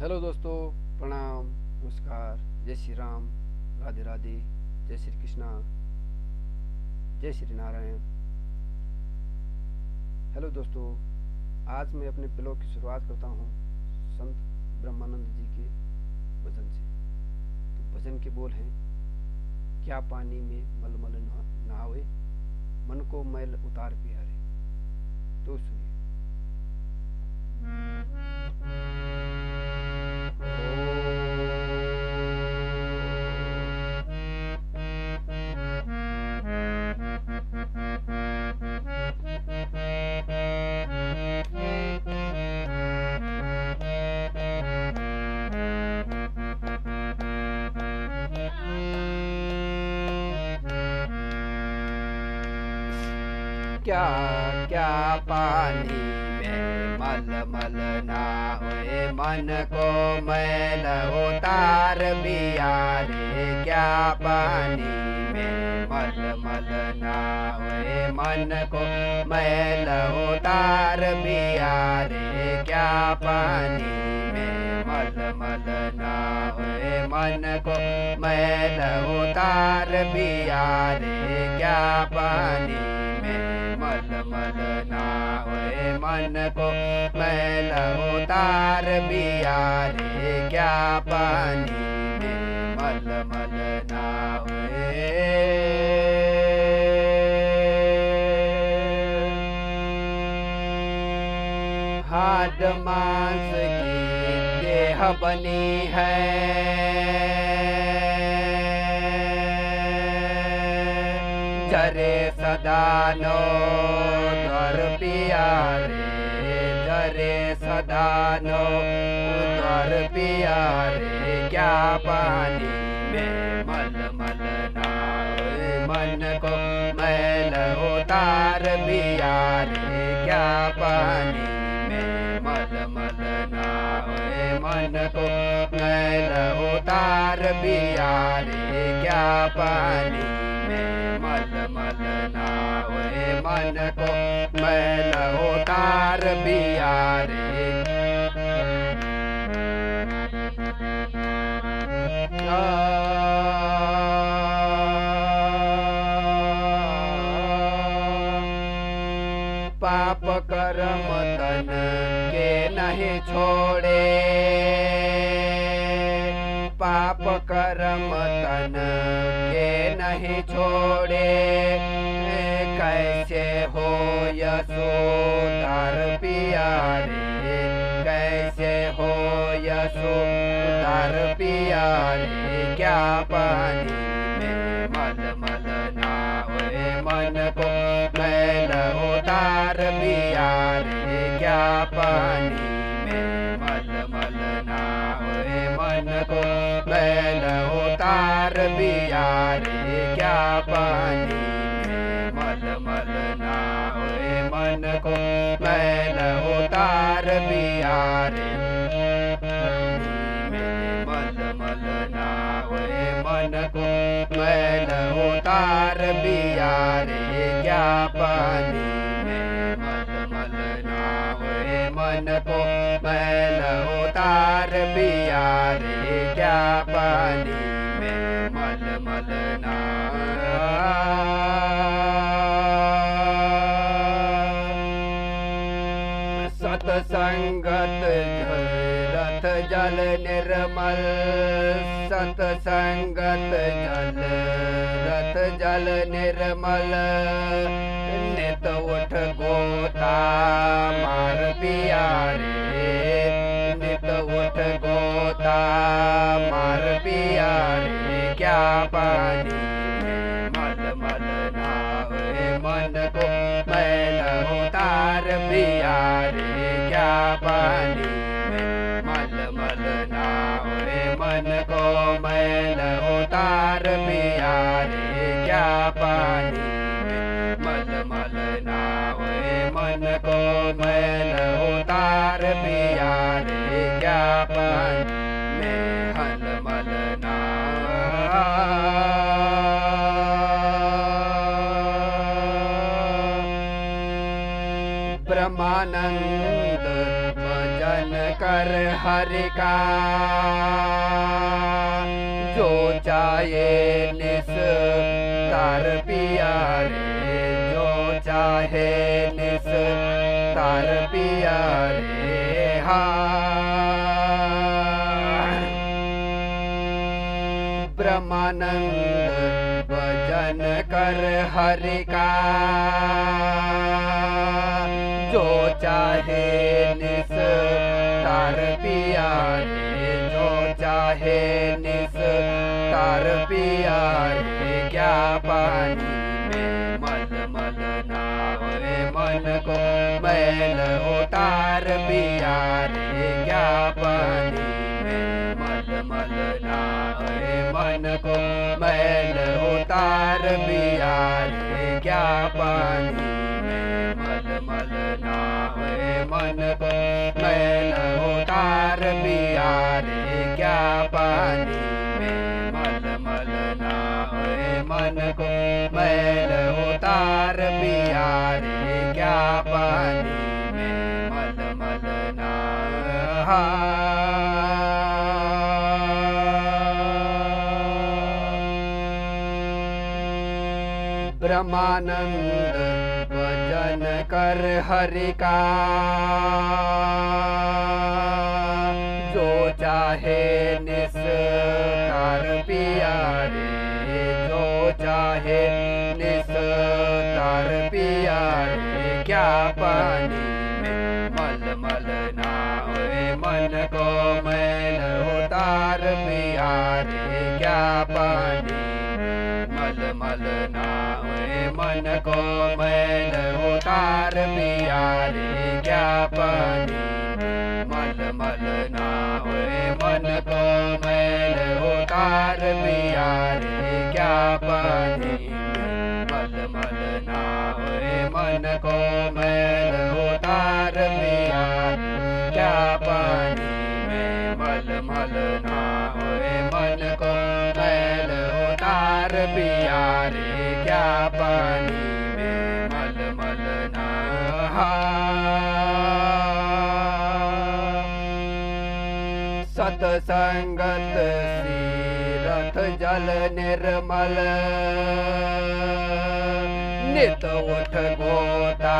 Hello दोस्तों, प्रणाम, नमस्कार, जय श्री राम, राधे राधे, जय श्री कृष्णा, जय श्री नारायण। हेलो दोस्तों, आज मैं अपने ब्लॉग की शुरुआत करता हूँ संत ब्रह्मानंद जी के भजन से। तो भजन के बोल हैं, क्या पानी में मलमल नहावे, मन को मैल उतार प्यारे। तो सुनिए। क्या क्या पानी में मलमल ना होए, मन को मैल उतार बिया रे। क्या पानी में मलमल ना होए, मन को मैल उतार बिया रे। क्या पानी में मलमल ना होए, मन को मैल उतार बिया रे। क्या पानी मलमल ना होए, मन को मैल उतार बिया रे। क्या पानी में मलमल ना होए। हाड मांस की देह बनी है, जरे सदा नो द्वार पिया रे। जरे सदा नो द्वार पिया रे। क्या पानी में मलमल ना होए, मन को मैल उतार बिया रे। क्या पानी में मलमल ना होए, मन को मैल उतार बिया रे। क्या पानी में मलमल ना होए, मन को मैल उतार बिया रे। पाप कर्म तन के नहीं छोड़े, पाप कर्म तन के नहीं छोड़े। कैसे हो यशोदार पिया रे। कैसे हो यशोदार पिया रे। क्या पानी में मलमल ना होए, मन को मैल उतार बिया रे। क्या पानी में मलमल ना होए, मन को मैल उतार बिया रे। क्या पानी में मलमल ना होए, मन को मैल उतार बिया रे। मलमल ना होए, मन को मैल उतार बिया रे। क्या पानी में मलमल ना होए, मन को मैल उतार बिया रे। क्या पानी में मलमल ना। सतसंगत रथ जल निर्मल, सतसंगत जल रथ जल निर्मल। नित उठ गोता मार पिया रे। नित उठ गोता मार पिया रे। क्या पानी में मलमल ना होए, मन को मैल उतार बिया रे। क्या पानी में मलमल ना होए, मन को मैल उतार बिया रे। क्या पानी में मलमल ना होए, मन को मैल उतार बिया रे। क्या पानी में मलमल ना। ब्रह्मानंद भजन कर कर हरि का, जो चाहे निस्तार पिया रे, जो चाहे निस्तार पिया रे। ब्रह्मानंद भजन कर हरि का, जो चाहे निस्तार पिया रे, जो चाहे निस्तार पिया रे। क्या पानी में मलमल नावे, मन को मैल उतार पिया रे। क्या पानी में मलमल नावे, मन को मैल उतार पिया रे। क्या पानी में मलमल नावे, मन को मैल उतार पिया रे। क्या पानी में मलमल नावे, मन को मैल उतार पिया रे। क्या पानी में मलमल नावे। ब्रह्मानंद भजन कर हरि का, जो चाहे निस्तार पिया रे, जो चाहे निस्तार पिया रे। क्या पानी में मलमल नावे, मन को मैल उतार पिया रे। क्या पानी मलमल नावे, मन को मैल उतार पिया रे। क्या पानी मलमल नावे, मन को मैल उतार पिया रे। क्या पानी मलमल नावे, मन को मैल उतार पिया। क्या पानी में मलमल नावे, मन को मैल उतार पिया रे। क्या पानी में मलमल नावे। सतसंगत तीरथ जल निर्मल, नित उठ गोता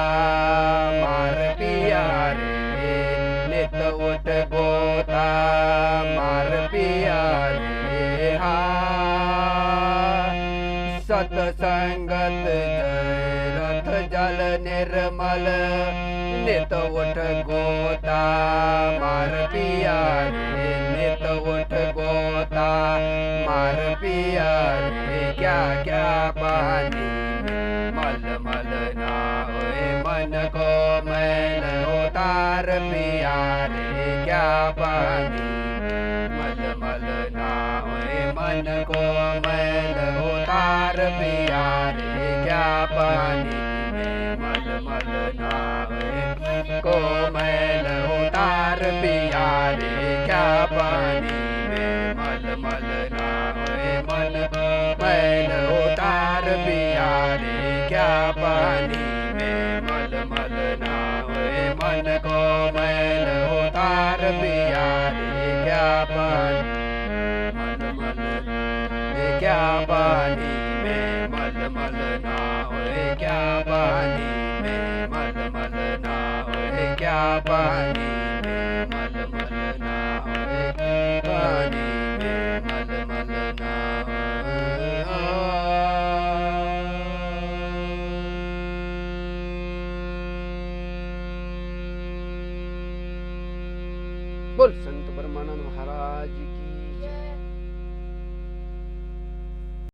मार पिया रे। नित उठ गोता मार पिया रे। सतसंगत तीरथ जल निर्मल, नित उठ गोता मार पिया रे। नित उठ गोता मार पिया रे। क्या क्या पानी में मलमल नावे, मन को मैल उतार पिया रे। क्या पानी मलमल नावे, मन को मैल उतार पिया रे। क्या पानी में मलमल नावे, को मैल उतार पिया रे। क्या पानी में मलमल नावे, मन को मैल उतार पिया रे। क्या पानी में मलमल नावे, मन को मैल उतार पिया रे। क्या पानी मलमल, क्या पानी में मलमल नावे। क्या पानी में मलमल नावे, क्या पानी में मलमल नावे, पानी में मलमल नावे। बोल संत ब्रह्मानंद महाराज की।